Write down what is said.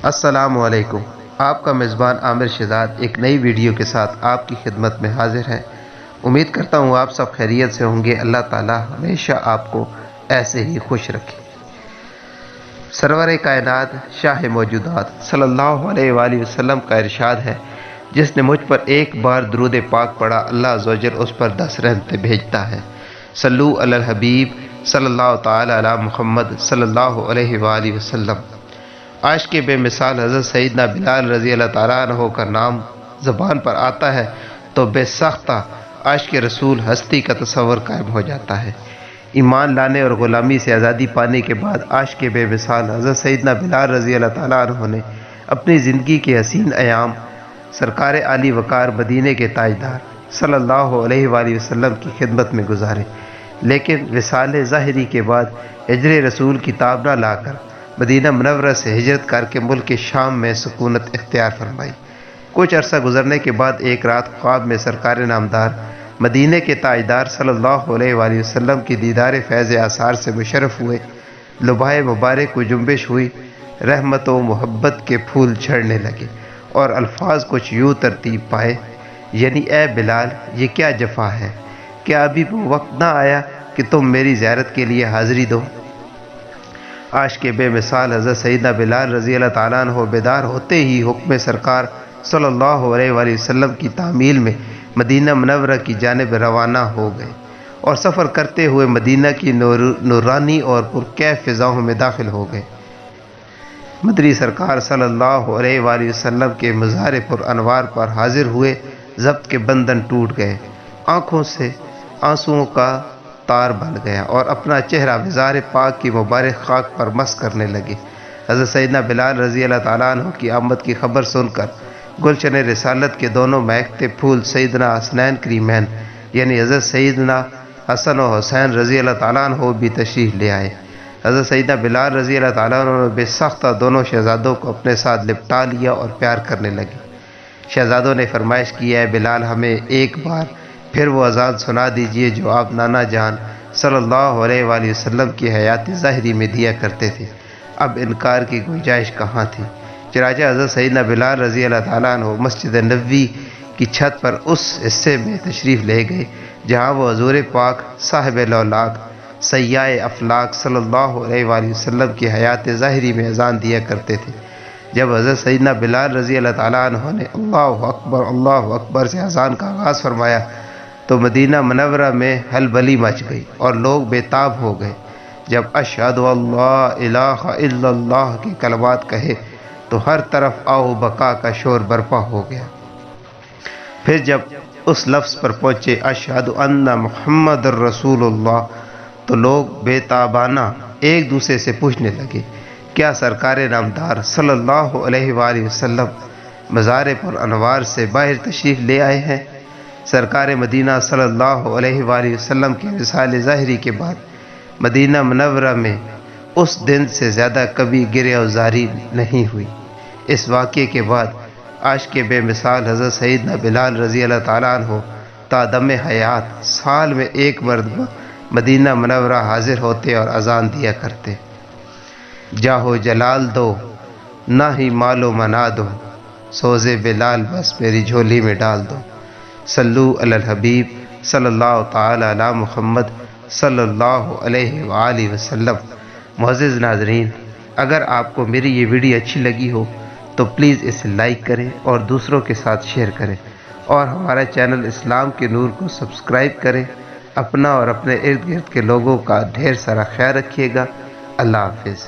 السلام علیکم۔ آپ کا میزبان عامر شہزاد ایک نئی ویڈیو کے ساتھ آپ کی خدمت میں حاضر ہے۔ امید کرتا ہوں آپ سب خیریت سے ہوں گے۔ اللہ تعالی ہمیشہ آپ کو ایسے ہی خوش رکھے۔ سرور کائنات شاہ موجودات صلی اللہ علیہ وآلہ وسلم کا ارشاد ہے، جس نے مجھ پر ایک بار درود پاک پڑھا، اللہ عز و جل اس پر 10 رحمتیں بھیجتا ہے۔ صلو علی الحبیب صلی اللہ تعالی علی محمد صلی اللہ علیہ وآلہ وسلم۔ عاشق بے مثال حضرت سیدنا بلال رضی اللہ تعالیٰ عنہ کا نام زبان پر آتا ہے تو بے ساختہ عاشق رسول ہستی کا تصور قائم ہو جاتا ہے۔ ایمان لانے اور غلامی سے آزادی پانے کے بعد عاشق بے مثال حضرت سیدنا بلال رضی اللہ تعالیٰ عنہ نے اپنی زندگی کے حسین ایام سرکار عالی وقار مدینے کے تاجدار صلی اللہ علیہ وآلہ وسلم کی خدمت میں گزارے، لیکن وصال ظاہری کے بعد ہجر رسول کی تاب نہ لا کر مدینہ منورہ سے ہجرت کر کے ملک شام میں سکونت اختیار فرمائی۔ کچھ عرصہ گزرنے کے بعد ایک رات خواب میں سرکار نامدار مدینہ کے تاجدار صلی اللہ علیہ وآلہ وسلم کی دیدار فیض آثار سے مشرف ہوئے۔ لبائے مبارک کو جنبش ہوئی، رحمت و محبت کے پھول جھڑنے لگے اور الفاظ کچھ یوں ترتیب پائے، یعنی اے بلال، یہ کیا جفا ہے؟ کیا ابھی وہ وقت نہ آیا کہ تم میری زیارت کے لیے حاضری دو؟ عاشق بے مثال حضرت سیدنا بلال رضی اللہ تعالیٰ عنہ بیدار ہوتے ہی حکم سرکار صلی اللہ علیہ وآلہ وسلم کی تعمیل میں مدینہ منورہ کی جانب روانہ ہو گئے اور سفر کرتے ہوئے مدینہ کی نورانی اور پرکیف فضاؤں میں داخل ہو گئے۔ مدری سرکار صلی اللہ علیہ وآلہ وسلم کے مظہر پر انوار پر حاضر ہوئے، ضبط کے بندھن ٹوٹ گئے، آنکھوں سے آنسوؤں کا تار بن گیا اور اپنا چہرہ وزار پاک کی مبارک خاک پر مس کرنے لگے۔ حضرت سیدنا بلال رضی اللہ تعالیٰ عنہ کی آمد کی خبر سن کر گلشن رسالت کے دونوں مہکتے پھول سیدنا حسنین کریمین یعنی حضرت سیدنا حسن و حسین رضی اللہ تعالیٰ عنہ بھی تشریف لے آئے۔ حضرت سیدنا بلال رضی اللہ تعالیٰ عنہ نے بے ساختہ دونوں شہزادوں کو اپنے ساتھ لپٹا لیا اور پیار کرنے لگے۔ شہزادوں نے فرمائش کی، اے بلال، ہمیں ایک بار پھر وہ اذان سنا دیجئے جو آپ نانا جان صلی اللہ علیہ وآلہ وسلم کی حیات ظاہری میں دیا کرتے تھے۔ اب انکار کی گنجائش کہاں تھی؟ چنانچہ حضرت سیدنا بلال رضی اللہ تعالیٰ عنہ مسجد نبوی کی چھت پر اس حصے میں تشریف لے گئے جہاں وہ حضور پاک صاحب لولاک سیاح افلاک صلی اللہ علیہ وآلہ وسلم کی حیات ظاہری میں اذان دیا کرتے تھے۔ جب حضرت سیدنا بلال رضی اللہ تعالیٰ عنہ نے اللہ اکبر سے اذان کا آغاز فرمایا تو مدینہ منورہ میں ہلبلی مچ گئی اور لوگ بے تاب ہو گئے۔ جب اشہد اللہ الہ الا اللہ کی کلمات کہے تو ہر طرف آہ و بکا کا شور برپا ہو گیا۔ پھر جب اس لفظ پر پہنچے اشہد ان محمد رسول اللہ تو لوگ بے تابانہ ایک دوسرے سے پوچھنے لگے، کیا سرکار نامدار صلی اللہ علیہ وآلہ وسلم مزار پر انوار سے باہر تشریف لے آئے ہیں؟ سرکار مدینہ صلی اللہ علیہ وآلہ وسلم کے وصال ظاہری کے بعد مدینہ منورہ میں اس دن سے زیادہ کبھی گرہ و زاری نہیں ہوئی۔ اس واقعے کے بعد عاشق بے مثال حضرت سیدنا بلال رضی اللہ تعالیٰ عنہ تا دم حیات سال میں ایک مرتبہ مدینہ منورہ حاضر ہوتے اور اذان دیا کرتے۔ جاہو جلال دو نہ ہی مال و منا دو، سوزے بلال بس میری جھولی میں ڈال دو۔ صلو علی الحبیب صلی اللہ تعالی علی محمد صلی اللہ علیہ وآلہ وسلم۔ معزز ناظرین، اگر آپ کو میری یہ ویڈیو اچھی لگی ہو تو پلیز اسے لائک کریں اور دوسروں کے ساتھ شیئر کریں اور ہمارا چینل اسلام کے نور کو سبسکرائب کریں۔ اپنا اور اپنے ارد گرد کے لوگوں کا ڈھیر سارا خیال رکھیے گا۔ اللہ حافظ۔